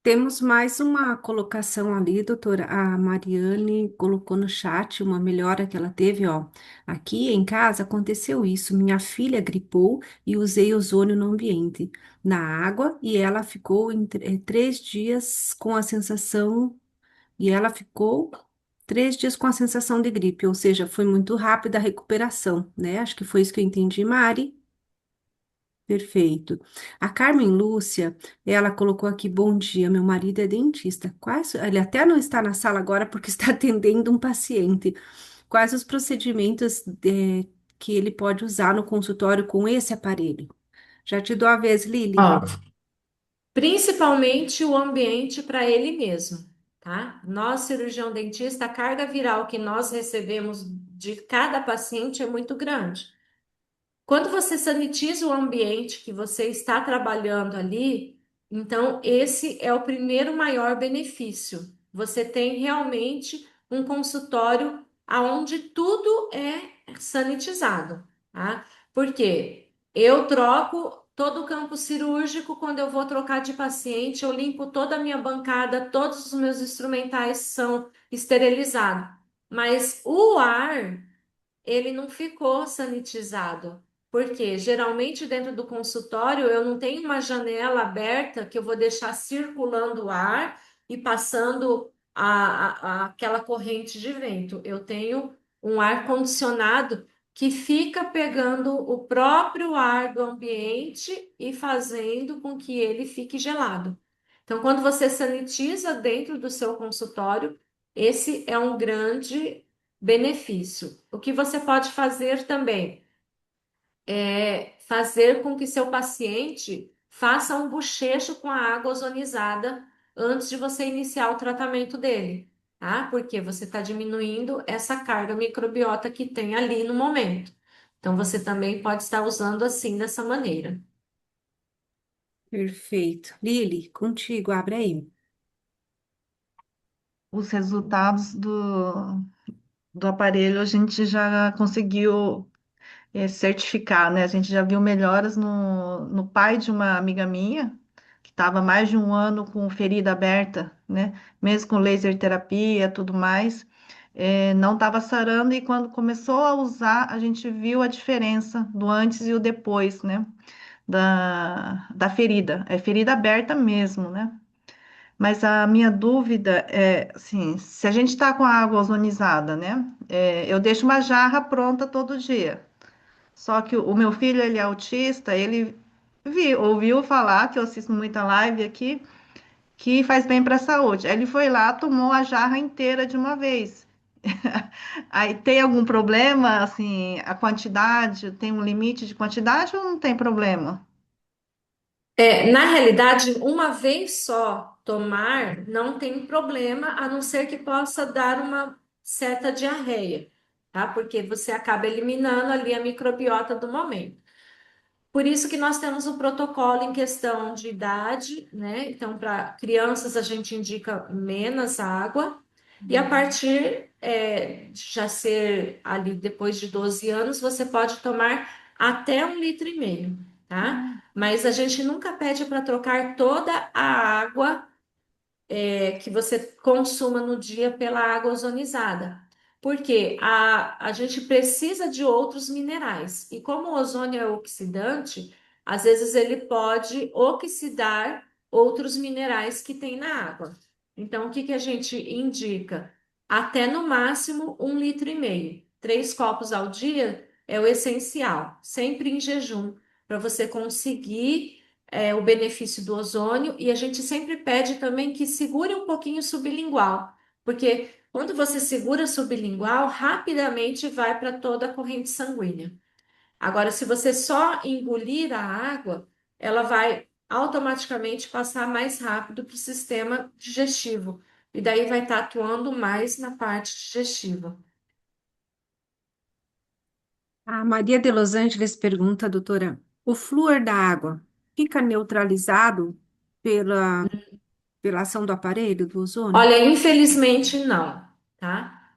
temos mais uma colocação ali, doutora. A Mariane colocou no chat uma melhora que ela teve, ó. Aqui em casa aconteceu isso. Minha filha gripou e usei ozônio no ambiente, na água, e ela ficou 3 dias com a sensação, e ela ficou 3 dias com a sensação de gripe, ou seja, foi muito rápida a recuperação, né? Acho que foi isso que eu entendi, Mari. Perfeito. A Carmen Lúcia, ela colocou aqui, bom dia, meu marido é dentista. Ele até não está na sala agora porque está atendendo um paciente. Quais os procedimentos que ele pode usar no consultório com esse aparelho? Já te dou a vez, Lili. Ó, principalmente o ambiente para ele mesmo, tá? Nós, cirurgião dentista, a carga viral que nós recebemos de cada paciente é muito grande. Quando você sanitiza o ambiente que você está trabalhando ali, então esse é o primeiro maior benefício. Você tem realmente um consultório aonde tudo é sanitizado, tá? Porque eu troco todo o campo cirúrgico quando eu vou trocar de paciente, eu limpo toda a minha bancada, todos os meus instrumentais são esterilizados. Mas o ar ele não ficou sanitizado. Porque geralmente dentro do consultório eu não tenho uma janela aberta que eu vou deixar circulando o ar e passando aquela corrente de vento. Eu tenho um ar condicionado que fica pegando o próprio ar do ambiente e fazendo com que ele fique gelado. Então, quando você sanitiza dentro do seu consultório, esse é um grande benefício. O que você pode fazer também é fazer com que seu paciente faça um bochecho com a água ozonizada antes de você iniciar o tratamento dele, tá? Porque você está diminuindo essa carga microbiota que tem ali no momento. Então, você também pode estar usando assim, dessa maneira. Perfeito. Lili, contigo, abre aí. Os resultados do aparelho a gente já conseguiu certificar, né? A gente já viu melhoras no pai de uma amiga minha, que estava mais de um ano com ferida aberta, né? Mesmo com laser terapia, tudo mais, não estava sarando, e quando começou a usar, a gente viu a diferença do antes e o depois, né? Da ferida. É ferida aberta mesmo, né? Mas a minha dúvida é, assim, se a gente está com a água ozonizada, né? Eu deixo uma jarra pronta todo dia. Só que o meu filho, ele é autista, ele ouviu falar, que eu assisto muita live aqui, que faz bem para a saúde. Aí ele foi lá, tomou a jarra inteira de uma vez. Aí tem algum problema, assim, a quantidade, tem um limite de quantidade ou não tem problema? Na realidade, uma vez só tomar não tem problema, a não ser que possa dar uma certa diarreia, tá? Porque você acaba eliminando ali a microbiota do momento. Por isso que nós temos um protocolo em questão de idade, né? Então, para crianças a gente indica menos água E a partir de já ser ali depois de 12 anos, você pode tomar até 1,5 litro, tá? Hum. Mas a gente nunca pede para trocar toda a água que você consuma no dia pela água ozonizada. Porque a gente precisa de outros minerais. E como o ozônio é oxidante, às vezes ele pode oxidar outros minerais que tem na água. Então, o que que a gente indica? Até no máximo 1,5 litro. 3 copos ao dia é o essencial, sempre em jejum, para você conseguir o benefício do ozônio, e a gente sempre pede também que segure um pouquinho o sublingual, porque quando você segura o sublingual, rapidamente vai para toda a corrente sanguínea. Agora, se você só engolir a água, ela vai automaticamente passar mais rápido para o sistema digestivo, e daí vai estar atuando mais na parte digestiva. A Maria de Los Angeles pergunta, doutora, o flúor da água fica neutralizado pela ação do aparelho, do ozônio? Olha, infelizmente não, tá?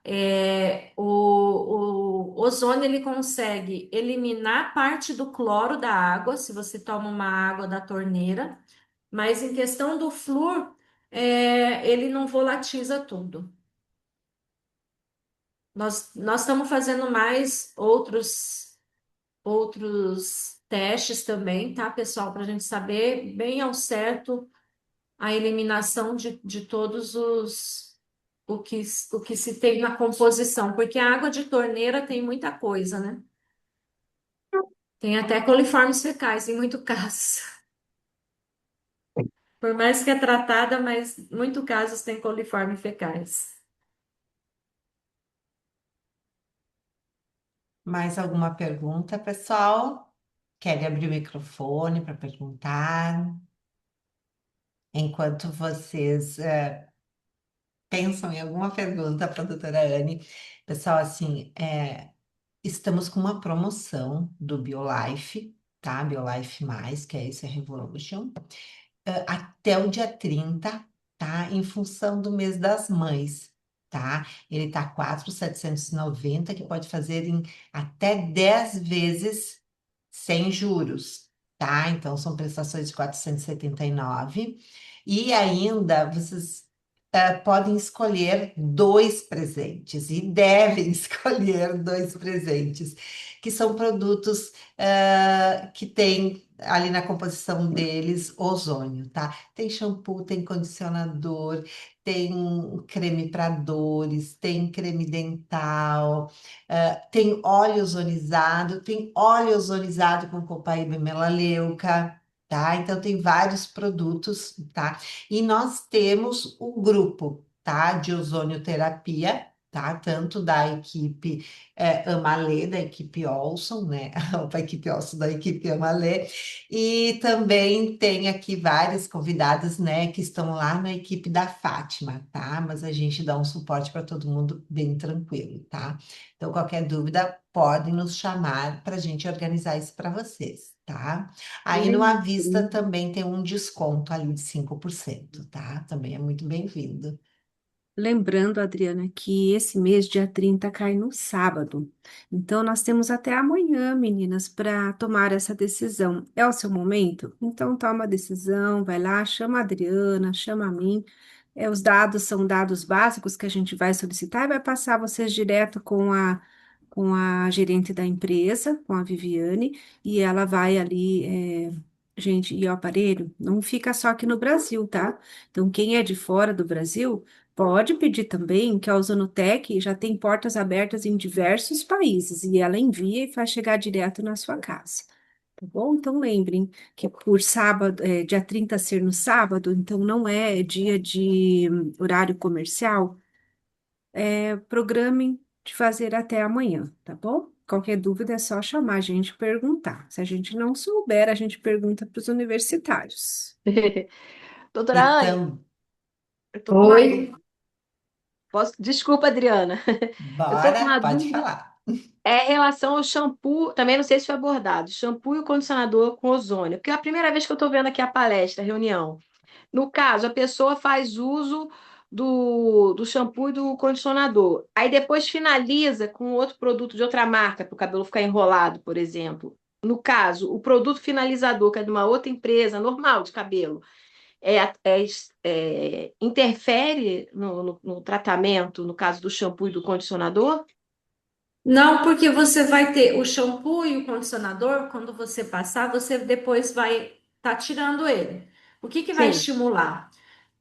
O ozônio ele consegue eliminar parte do cloro da água, se você toma uma água da torneira, mas em questão do flúor, ele não volatiza tudo. Nós estamos fazendo mais outros testes também, tá, pessoal, para a gente saber bem ao certo a eliminação de todos o que se tem na composição, porque a água de torneira tem muita coisa, né? Tem até coliformes fecais em muitos casos. Por mais que é tratada, mas em muitos casos tem coliformes fecais. Mais alguma pergunta, pessoal? Querem abrir o microfone para perguntar? Enquanto vocês pensam em alguma pergunta para a doutora Anne, pessoal, assim, estamos com uma promoção do BioLife, tá? BioLife Mais, que é esse Revolution, até o dia 30, tá? Em função do mês das mães, tá? Ele tá 4.790, que pode fazer em até 10 vezes sem juros, tá? Então são prestações de 479. E ainda vocês podem escolher dois presentes e devem escolher dois presentes, que são produtos que têm ali na composição deles ozônio, tá? Tem shampoo, tem condicionador, tem creme para dores, tem creme dental, tem óleo ozonizado com copaíba e melaleuca. Tá? Então tem vários produtos, tá? E nós temos o grupo, tá? De ozonioterapia, tá? Tanto da equipe Amalê, da equipe Olson, né? A equipe Olson, da equipe Amalê. E também tem aqui várias convidadas, né? Que estão lá na equipe da Fátima, tá? Mas a gente dá um suporte para todo mundo bem tranquilo, tá? Então, qualquer dúvida, podem nos chamar para a gente organizar isso para vocês, tá? Aí no À Vista também tem um desconto ali de 5%, tá? Também é muito bem-vindo. Lembrando, Adriana, que esse mês, dia 30 cai no sábado. Então, nós temos até amanhã, meninas, para tomar essa decisão. É o seu momento? Então, toma a decisão, vai lá, chama a Adriana, chama a mim. Os dados são dados básicos que a gente vai solicitar e vai passar vocês direto com a gerente da empresa, com a Viviane, e ela vai ali. Gente, e o aparelho não fica só aqui no Brasil, tá? Então, quem é de fora do Brasil, pode pedir também, que a Ozonotec já tem portas abertas em diversos países e ela envia e faz chegar direto na sua casa. Tá bom? Então lembrem que por sábado, dia 30 ser no sábado, então não é dia de horário comercial, programem de fazer até amanhã, tá bom? Qualquer dúvida é só chamar a gente e perguntar. Se a gente não souber, a gente pergunta para os universitários. Doutora Anne, Então, eu tô com uma Oi? dúvida. Desculpa, Adriana. Eu tô com bora, uma pode dúvida. falar. É em relação ao shampoo, também não sei se foi abordado, shampoo e o condicionador com ozônio. Porque é a primeira vez que eu estou vendo aqui a palestra, a reunião. No caso, a pessoa faz uso do shampoo e do condicionador. Aí depois finaliza com outro produto de outra marca, para o cabelo ficar enrolado, por exemplo. No caso, o produto finalizador, que é de uma outra empresa normal de cabelo, interfere no tratamento, no caso do shampoo e do condicionador? Não, porque você vai ter o shampoo e o condicionador, quando você passar, você depois vai estar tirando ele. O que que vai Sim. estimular?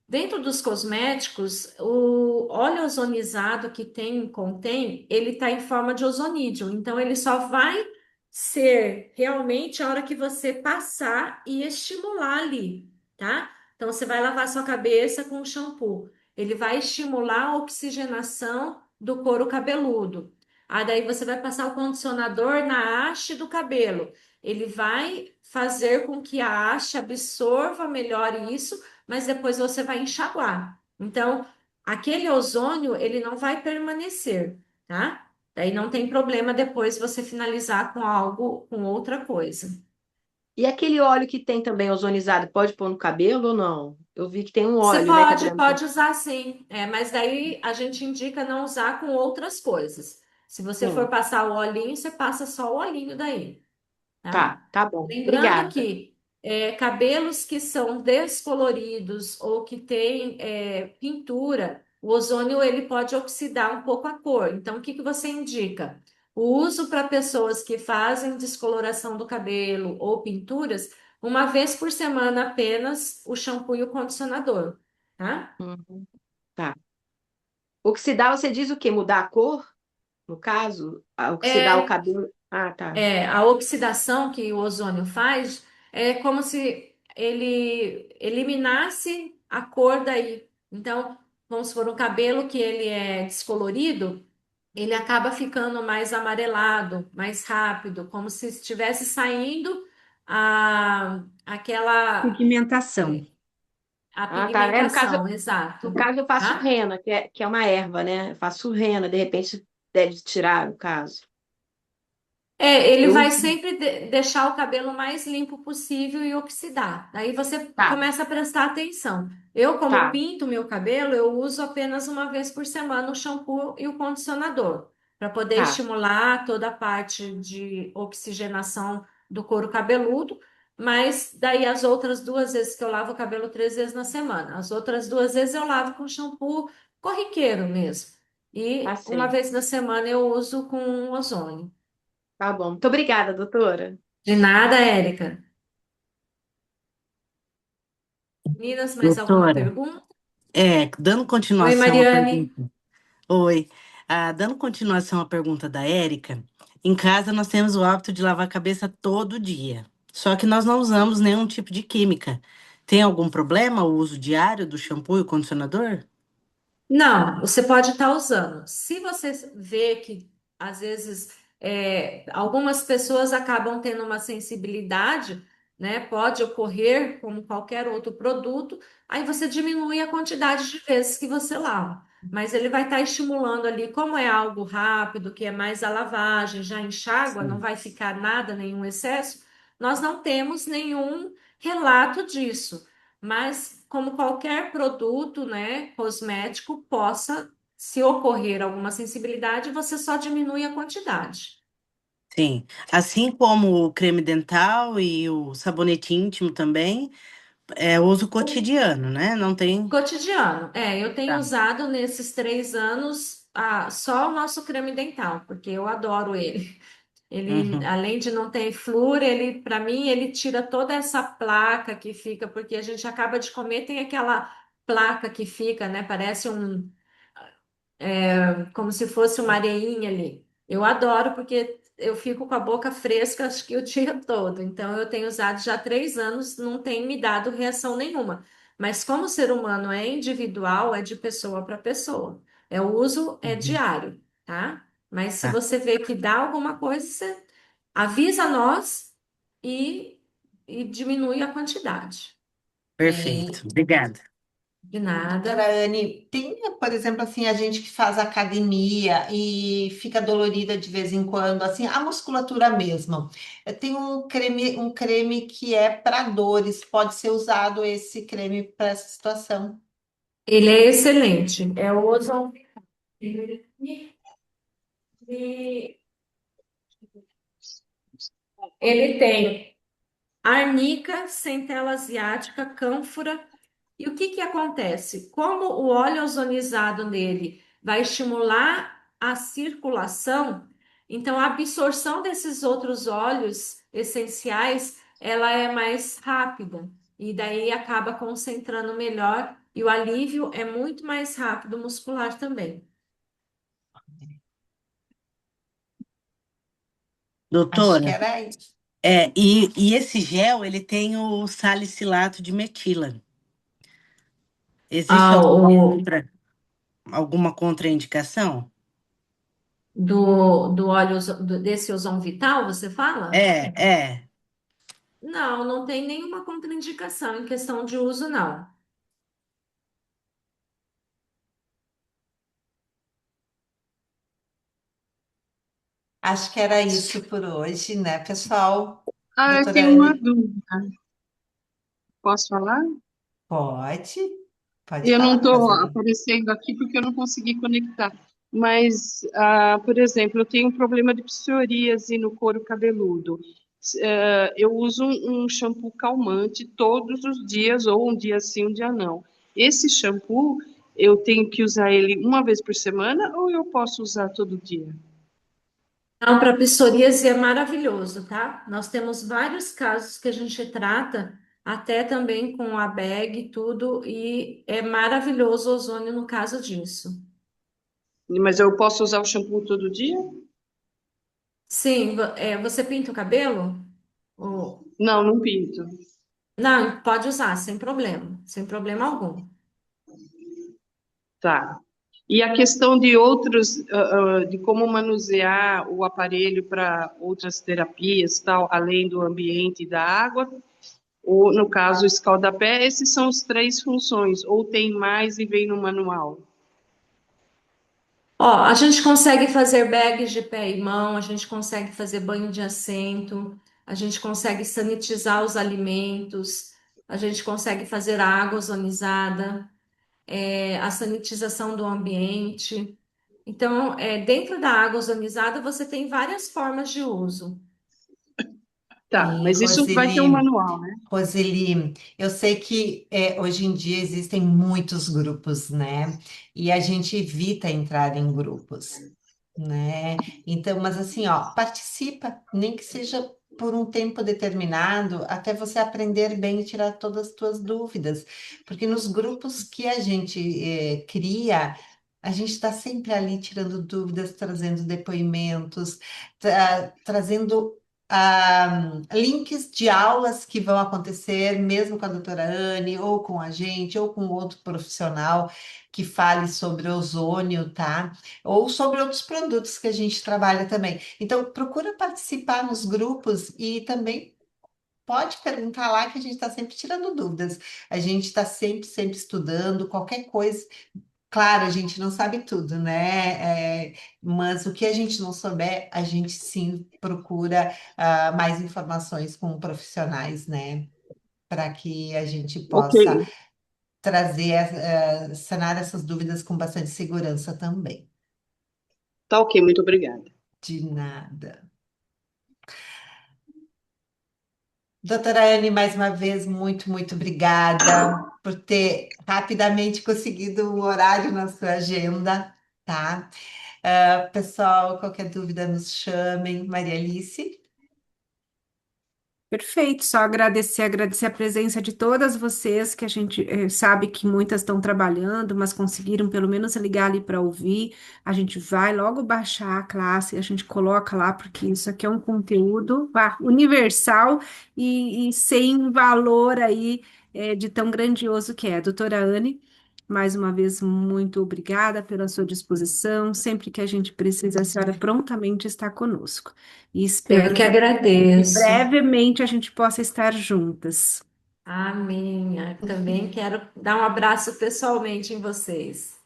Dentro dos cosméticos, o óleo ozonizado que contém, ele está em forma de ozonídeo. Então, ele só vai ser realmente a hora que você passar e estimular ali, tá? Então, você vai lavar sua cabeça com o shampoo. Ele vai estimular a oxigenação do couro cabeludo. Aí, daí você vai passar o condicionador na haste do cabelo. Ele vai fazer com que a haste absorva melhor isso, mas depois você vai enxaguar. Então, aquele ozônio, ele não vai permanecer, tá? Daí não tem problema depois você finalizar com algo, com outra coisa. E aquele óleo que tem também ozonizado, pode pôr no cabelo ou não? Eu vi que tem um Você óleo, né, que a pode, Adriana falou. pode usar sim, mas daí a gente indica não usar com outras coisas. Se você for Sim, passar o olhinho, você passa só o olhinho daí, tá? tá bom. Lembrando Obrigada. que cabelos que são descoloridos ou que têm pintura, o ozônio ele pode oxidar um pouco a cor. Então, o que que você indica? O uso para pessoas que fazem descoloração do cabelo ou pinturas, uma vez por semana apenas o shampoo e o condicionador, tá? Uhum, tá. Oxidar, você diz o quê? Mudar a cor, no caso? Oxidar o É, cabelo. Ah, tá. a oxidação que o ozônio faz é como se ele eliminasse a cor daí. Então, vamos supor, um cabelo que ele é descolorido, ele acaba ficando mais amarelado, mais rápido, como se estivesse saindo aquela Pigmentação. a Ah, tá. É, pigmentação, exato. no caso eu faço Tá? rena, que é uma erva, né? Eu faço rena, de repente deve tirar, no caso. Ele Eu vai uso. sempre deixar o cabelo mais limpo possível e oxidar. Daí você Tá, começa a prestar atenção. Eu, como tá, pinto meu cabelo, eu uso apenas uma vez por semana o shampoo e o condicionador, para poder tá, estimular toda a parte de oxigenação do couro cabeludo. Mas daí as outras 2 vezes que eu lavo o cabelo 3 vezes na semana, as outras 2 vezes eu lavo com shampoo corriqueiro mesmo. tá E uma certo. vez na semana eu uso com ozônio. Tá bom. Muito obrigada, doutora. De nada, Érica. Meninas, mais alguma Doutora, pergunta? dando Oi, continuação à Mariane. pergunta. Oi, dando continuação à pergunta da Érica, em casa nós temos o hábito de lavar a cabeça todo dia. Só que nós não usamos nenhum tipo de química. Tem algum problema o uso diário do shampoo e o condicionador? Não, você pode estar usando. Se você vê que, às vezes, algumas pessoas acabam tendo uma sensibilidade, né? Pode ocorrer como qualquer outro produto, aí você diminui a quantidade de vezes que você lava. Mas ele vai estar estimulando ali, como é algo rápido, que é mais a lavagem, já enxágua, não Sim. vai ficar nada, nenhum excesso. Nós não temos nenhum relato disso. Mas como qualquer produto, né, cosmético, possa, se ocorrer alguma sensibilidade, você só diminui a quantidade. Sim. Assim como o creme dental e o sabonete íntimo também, é uso cotidiano, né? Não tem. Cotidiano. Eu tenho Tá. usado nesses 3 anos só o nosso creme dental, porque eu adoro ele. Ele, Uhum. além de não ter flúor, ele, para mim, ele tira toda essa placa que fica, porque a gente acaba de comer, tem aquela placa que fica, né? Parece como se fosse uma areinha ali. Eu adoro porque eu fico com a boca fresca, acho que o dia todo. Então, eu tenho usado já há 3 anos, não tem me dado reação nenhuma. Mas como o ser humano é individual, é de pessoa para pessoa. O uso é Uhum. diário, tá? Mas se Tá. você vê que dá alguma coisa, você avisa nós e diminui a quantidade. Perfeito. Obrigada. De Doutora nada. Anne, tem, por exemplo, assim, a gente que faz academia e fica dolorida de vez em quando, assim, a musculatura mesmo. Tem um creme que é para dores, pode ser usado esse creme para essa situação. Ele é excelente. É o ozon. Ele, ele tem arnica, centela asiática, cânfora. E o que que acontece? Como o óleo ozonizado nele vai estimular a circulação, então a absorção desses outros óleos essenciais, ela é mais rápida e daí acaba concentrando melhor e o alívio é muito mais rápido muscular também. Acho que Doutora, era isso. e esse gel, ele tem o salicilato de metila. Existe Ah, alguma contraindicação? do óleo desse Ozon Vital, você fala? É. Não, não tem nenhuma contraindicação em questão de uso, não. Acho que era isso por hoje, né, pessoal? Ah, eu Doutora tenho uma Anne, dúvida. Posso falar? pode? Pode Eu não falar, estou prazer. aparecendo aqui porque eu não consegui conectar. Mas, por exemplo, eu tenho um problema de psoríase no couro cabeludo. Eu uso um shampoo calmante todos os dias, ou um dia sim, um dia não. Esse shampoo, eu tenho que usar ele uma vez por semana ou eu posso usar todo dia? Não, para psoríase é maravilhoso, tá? Nós temos vários casos que a gente trata, até também com a bag e tudo, e é maravilhoso o ozônio no caso disso. Mas eu posso usar o shampoo todo dia? Sim, você pinta o cabelo? Ou- Não, não pinto. Não, pode usar, sem problema algum. Tá. E a questão de outros, de como manusear o aparelho para outras terapias, tal, além do ambiente e da água, ou no caso, o escaldapé, esses são os três funções, ou tem mais e vem no manual. Ó, a gente consegue fazer bags de pé e mão, a gente consegue fazer banho de assento, a gente consegue sanitizar os alimentos, a gente consegue fazer a água ozonizada, a sanitização do ambiente. Então, dentro da água ozonizada, você tem várias formas de uso. Tá, E mas isso vai ter um Roseli, manual, né? Roseli, eu sei que hoje em dia existem muitos grupos, né? E a gente evita entrar em grupos, né? Então, mas assim, ó, participa, nem que seja por um tempo determinado, até você aprender bem e tirar todas as tuas dúvidas. Porque nos grupos que a gente cria, a gente está sempre ali tirando dúvidas, trazendo depoimentos, trazendo links de aulas que vão acontecer, mesmo com a doutora Anne, ou com a gente, ou com outro profissional que fale sobre ozônio, tá? Ou sobre outros produtos que a gente trabalha também. Então, procura participar nos grupos e também pode perguntar lá que a gente está sempre tirando dúvidas. A gente está sempre estudando qualquer coisa. Claro, a gente não sabe tudo, né? Mas o que a gente não souber, a gente sim procura mais informações com profissionais, né? Para que a gente Ok, possa trazer, sanar essas dúvidas com bastante segurança também. tá ok, muito obrigada. De nada. Doutora Anne, mais uma vez, muito obrigada por ter rapidamente conseguido um horário na sua agenda, tá? Pessoal, qualquer dúvida, nos chamem. Maria Alice. Perfeito, só agradecer a presença de todas vocês, que a gente sabe que muitas estão trabalhando, mas conseguiram pelo menos ligar ali para ouvir. A gente vai logo baixar a classe, a gente coloca lá, porque isso aqui é um conteúdo universal e sem valor aí de tão grandioso que é. Doutora Anne, mais uma vez, muito obrigada pela sua disposição. Sempre que a gente precisa, a senhora prontamente está conosco. E Eu espero que que agradeço. brevemente a gente possa estar juntas. Amém. Eu também quero dar um abraço pessoalmente em vocês.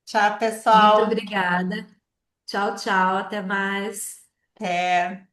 Tchau, Muito pessoal. obrigada. Tchau, tchau. Até mais. Até.